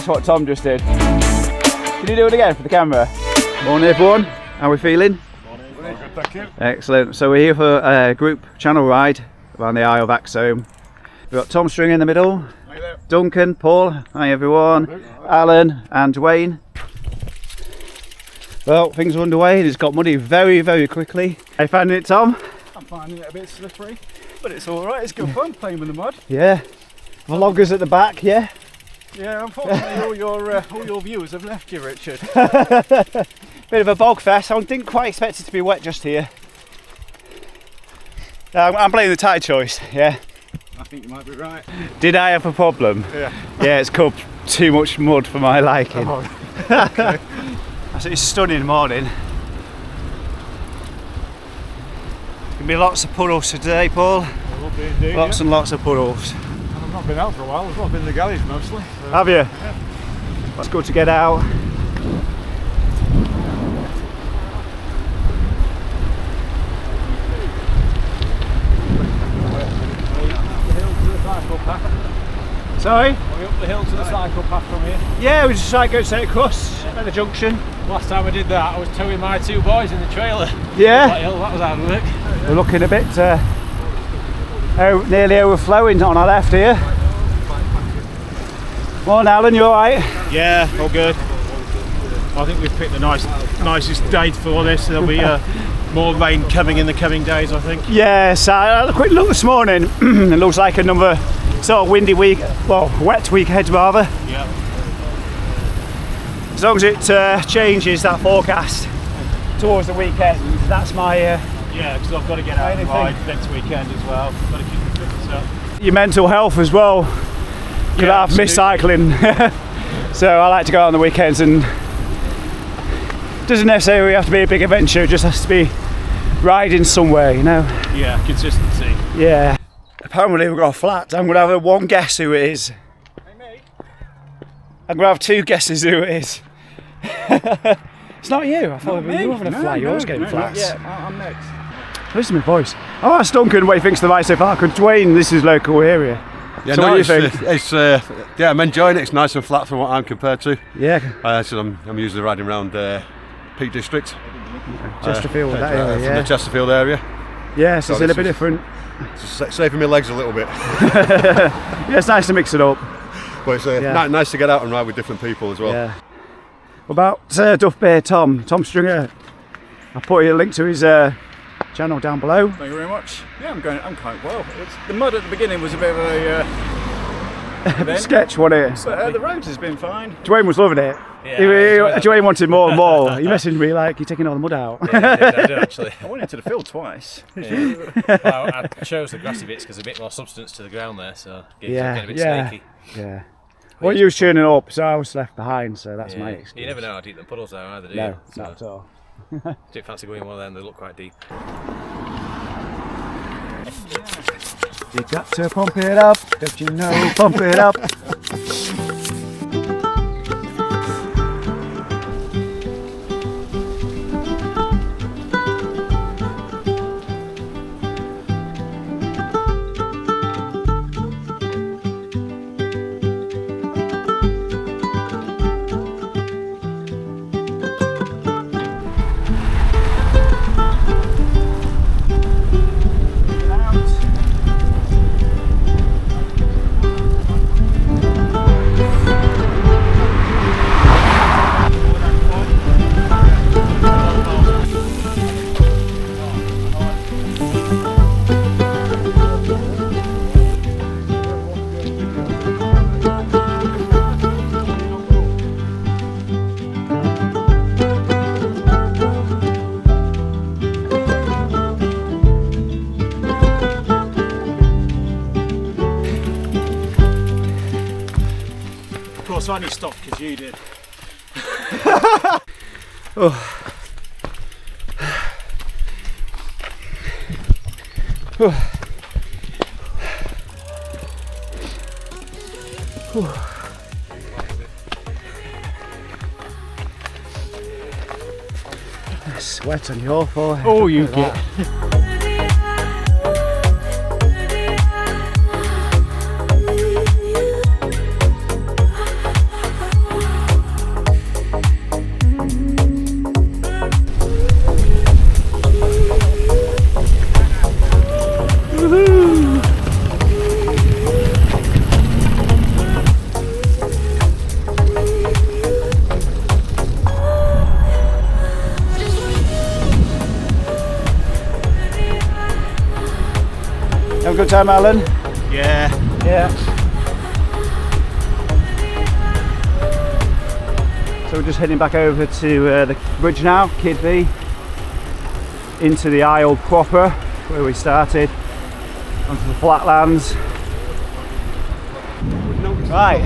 That's what Tom just did. Can you do it again for the camera? Morning everyone, how are we feeling? Morning. Good, thank you. Excellent. So we're here for a group channel ride around the Isle of Axholme. We've got Tom Stringer in the middle, Duncan, Paul, hi everyone, Alan and Dwayne. Well, things are underway and it's got muddy very, very quickly. How you finding it, Tom? I'm finding it a bit slippery, but it's alright, it's good fun playing with the mud. Yeah. Vloggers at the back, yeah? Yeah, unfortunately all your viewers have left you, Richard. Bit of a bog fest. I didn't quite expect it to be wet just here. I'm blaming the tide choice, yeah? I think you might be right. Did I have a problem? Yeah. Yeah, it's called too much mud for my liking. Oh, okay. It's a stunning morning. There's going to be lots of puddles today, Paul. There will be indeed, Lots and lots of puddles. I've not been out for a while, I've not been in the galleys mostly. So. Have you? Yeah. It's good to get out. Sorry? Are we up the hill to the cycle path from here? Yeah, we just tried to go straight across at the junction. Last time I did that, I was towing my two boys in the trailer. Yeah? That hill, that was hard work. We're looking a bit nearly overflowing on our left here. Morning Alan, you alright? Yeah, all good. I think we've picked the nicest day for this. There'll be more rain coming in the coming days, I think. Yes, I had a quick look this morning. It looks like another sort of windy week, well, wet week ahead rather. Yeah. As long as it changes that forecast towards the weekend, that's my... Yeah, because I've got to get out and ride next weekend as well. Got to keep the fitness up. Your mental health as well. Could Yeah, have missed cycling. So I like to go out on the weekends, and doesn't necessarily have to be a big adventure, it just has to be riding somewhere, you know. Yeah, consistency. Yeah. Apparently we've got a flat. I'm gonna have one guess who it is. Hey mate. I'm gonna have two guesses who it is. It's not you. I thought you were having a flat. You're always getting flats. Yeah, I'm next. Listen to my voice. Oh, asked Duncan what he thinks of the ride so far. Because Dwayne, this is local area. Yeah, so no, what do you think? Yeah, I'm enjoying it. It's nice and flat from what I'm compared to. Yeah. So I'm usually riding around Peak District. Chesterfield, that area, from yeah. the Chesterfield area. Yeah, so it's a this little bit different. It's saving my legs a little bit. Yeah, it's nice to mix it up. But it's nice to get out and ride with different people as well. Yeah. What about Duff Bear Tom Stringer? I'll put a link to his channel down below. Thank you very much. Yeah, I'm quite well. The mud at the beginning was a bit of a sketch, wasn't it? But the road has been fine. Dwayne was loving it. Yeah, Dwayne wanted more and more. He messaged me like, "You're taking all the mud out." Yeah, I did actually. I went into the field twice. Yeah. Well, I chose the grassy bits because there's a bit more substance to the ground there, so it's getting a bit snaky. Yeah. Well, you was churning up, so I was left behind, so that's my excuse. You never know how deep the puddles are either, do you? No, So, not at all. do you fancy going in one of them? They look quite deep. You got to pump it up, don't you know? Pump it up. So I only stopped because you did. Oh. Oh. Oh. Sweat on your forehead. Oh, you get. a good time, Alan? Yeah. Yeah. So we're just heading back over to the bridge now, Kidby, into the Isle proper, where we started, onto the flatlands. Right,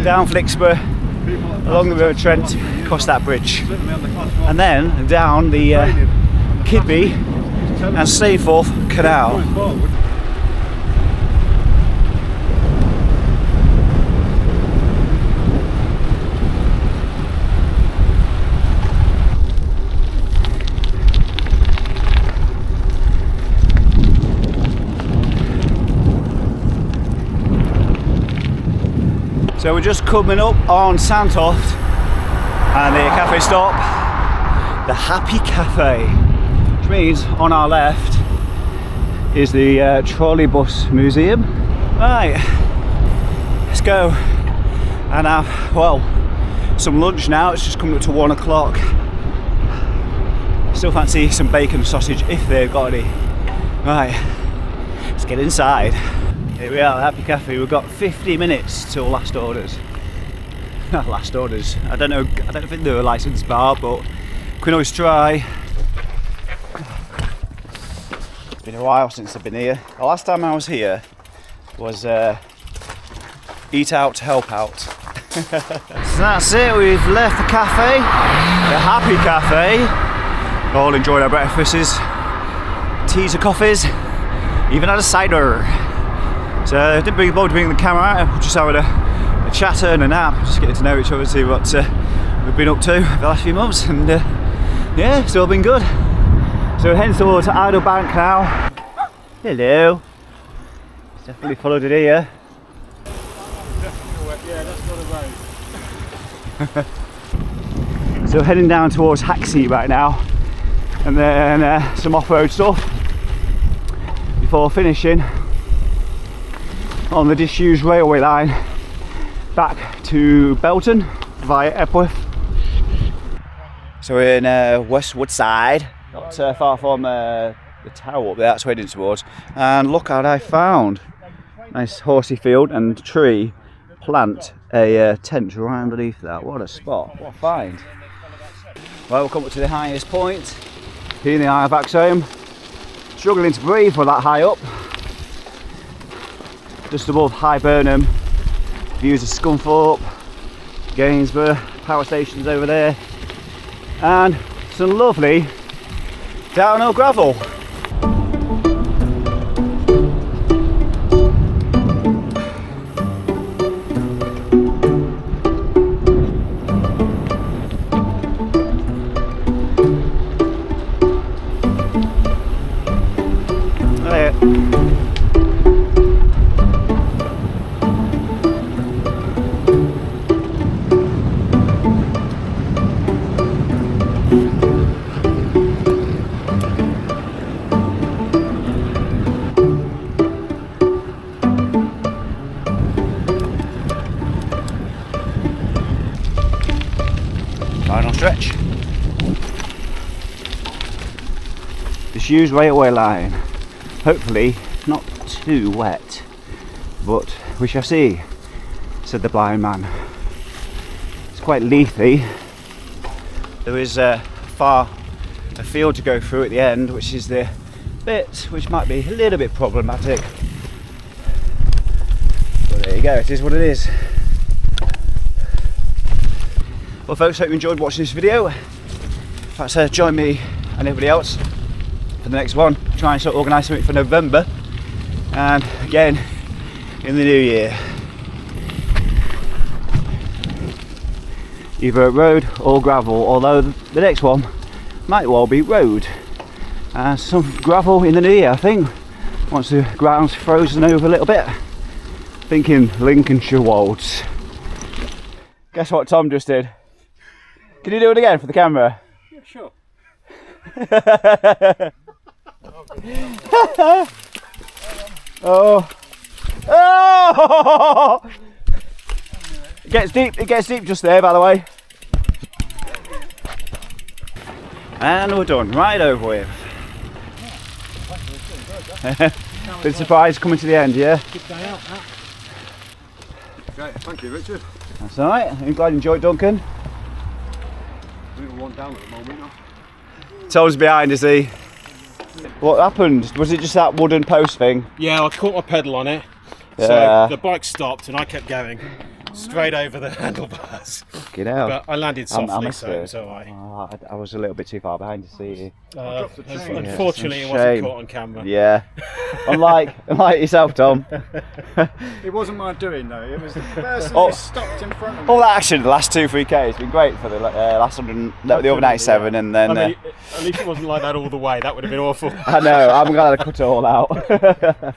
down Flixborough, along the River Trent, across that bridge, and then down the Kidby and Stainforth Canal. So we're just coming up on Sandtoft and the cafe stop, the Happy Cafe, which means on our left is the trolley bus museum. Right, let's go and have, well, some lunch now. It's just coming up to 1 o'clock. Still fancy some bacon and sausage if they've got any. Right, let's get inside. Here we are, the Happy Cafe. We've got 50 minutes till last orders. Last orders. I don't think they're a licensed bar, but we can always try. It's been a while since I've been here. The last time I was here was Eat Out, Help Out. So that's it, we've left the cafe, the Happy Cafe. All enjoyed our breakfasts, teas and coffees, even had a cider. So I didn't bother to bring the camera out, just having a chatter and a nap, just getting to know each other, see what we've been up to the last few months, and yeah, it's all been good. So we're heading towards Idle Bank now. Hello. It's definitely followed it here. Yeah, that's not a road. So we're heading down towards Haxey right now, and then some off-road stuff before finishing on the disused railway line back to Belton via Epworth. So we're in West Woodside, not far from the tower up there, that's heading towards. And look what I found. Nice horsey field and tree, plant a tent right underneath that. What a spot, what a find. Well, we'll come up to the highest point here in the Isle of Axholme. Struggling to breathe, we're that high up. Just above High Burnham, views of Scunthorpe, Gainsborough, power stations over there, and some lovely downhill gravel. Final stretch. Disused railway line. Hopefully not too wet, but we shall see, said the blind man. It's quite leafy. There is a field to go through at the end, which is the bit which might be a little bit problematic. But there you go, it is what it is. Well folks, hope you enjoyed watching this video. Perhaps join me and everybody else for the next one. Try and organise something for November, and again in the new year. Either road or gravel, although the next one might well be road. Some gravel in the new year, I think, once the ground's frozen over a little bit. Thinking Lincolnshire Wolds. Guess what Tom just did? Can you do it again for the camera? Yeah, sure. Oh. Oh! It gets deep just there, by the way. And we're done, right over with. Been surprised coming to the end, yeah? Good day out, Matt. Great, thank you, Richard. That's alright. I'm glad you enjoyed, Duncan. We're one down at the moment now. Tom's behind, is he? What happened? Was it just that wooden post thing? Yeah, I caught my pedal on it. Yeah. So the bike stopped and I kept going straight over the handlebars. Fucking hell. But I landed I softly, missed so it. it was alright. Oh, I was a little bit too far behind to see you. Unfortunately, Yeah, it wasn't shame. caught on camera. Yeah. unlike yourself, Tom. It wasn't my doing though. It was the person Oh. who stopped in front of me. All that action, the last 2-3K has been great for the last 100, the over 97, and then. I mean, at least it wasn't like that all the way. That would have been awful. I know. I'm glad I cut it all out. If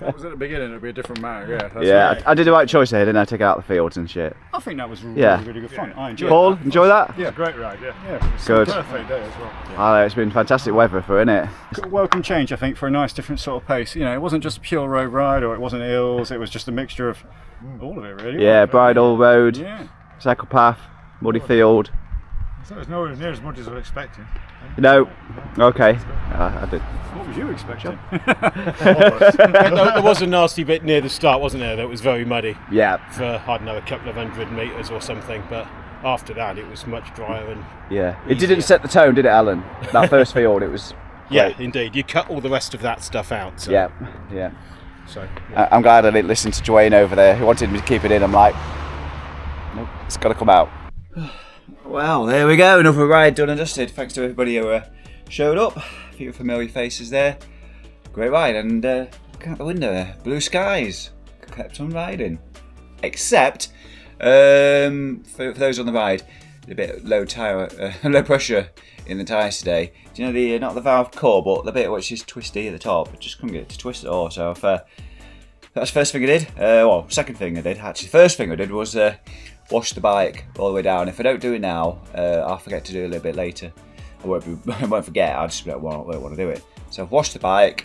it was at the beginning, it'd be a different matter. Yeah. That's Yeah, right. I did the right choice there, didn't I? Take it out of the fields and shit. I think that was really, Yeah. really good fun. I enjoyed Paul, it. enjoy that? Yeah. Great ride, yeah. Yeah. It's Good. a perfect day as well. Oh, it's been fantastic weather for, innit? A welcome change, I think, for a nice different sort of pace. You know, it wasn't just a pure road ride, or it wasn't hills. It was just a mixture of all of it, really. Yeah, wasn't it? bridle road, Yeah. cycle path, muddy field. So it's nowhere near as much as I was expecting. No, okay. I did. What was you expecting? There was a nasty bit near the start, wasn't there? That was very muddy Yeah, for, I don't know, a couple of 100 metres or something. But after that, it was much drier and yeah. It didn't set the tone, did it, Alan? That first field, it was. yeah, great. indeed. You cut all the rest of that stuff out. So, Yeah, yeah. So I'm glad I didn't listen to Dwayne over there who wanted me to keep it in. I'm like, nope, it's got to come out. Well, there we go. Another ride done and dusted. Thanks to everybody who showed up. A few familiar faces there. Great ride. And look out the window there. Blue skies. Kept on riding. Except, for those on the ride, a bit low low pressure in the tyres today. Do you know the not the valve core, but the bit which is twisty at the top? I just couldn't get it to twist at all. So if, that's the first thing I did. Well, second thing I did. Actually, first thing I did was wash the bike all the way down. If I don't do it now, I'll forget to do it a little bit later. I won't forget. I just don't want to do it. So I've washed the bike,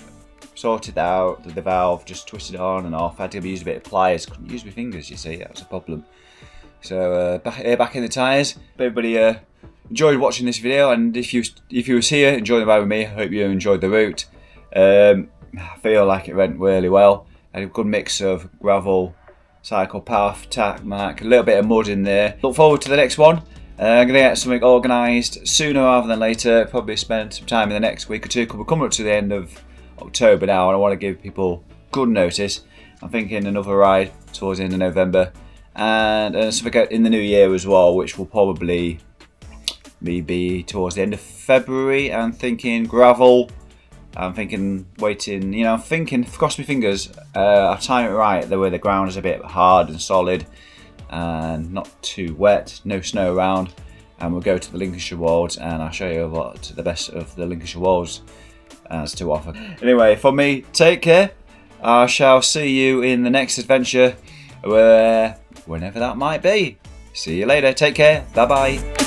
sorted out the valve, just twisted it on and off. I had to use a bit of pliers. Couldn't use my fingers. You see, that was a problem. So back in the tyres. Everybody enjoyed watching this video, and if you was here enjoying the ride with me, I hope you enjoyed the route. I feel like it went really well. I had a good mix of gravel, cycle path, tarmac, a little bit of mud in there. Look forward to the next one. I'm going to get something organised sooner rather than later. Probably spend some time in the next week or two. We're coming up to the end of October now, and I want to give people good notice. I'm thinking another ride towards the end of November, and something in the new year as well, which will probably be towards the end of February. I'm thinking gravel. I'm thinking waiting, you know, I'm thinking, cross my fingers, I'll time it right, where the ground is a bit hard and solid and not too wet, no snow around, and we'll go to the Lincolnshire Wolds and I'll show you what the best of the Lincolnshire Wolds has to offer. Anyway, from me, take care. I shall see you in the next adventure, whenever that might be. See you later, take care, bye bye.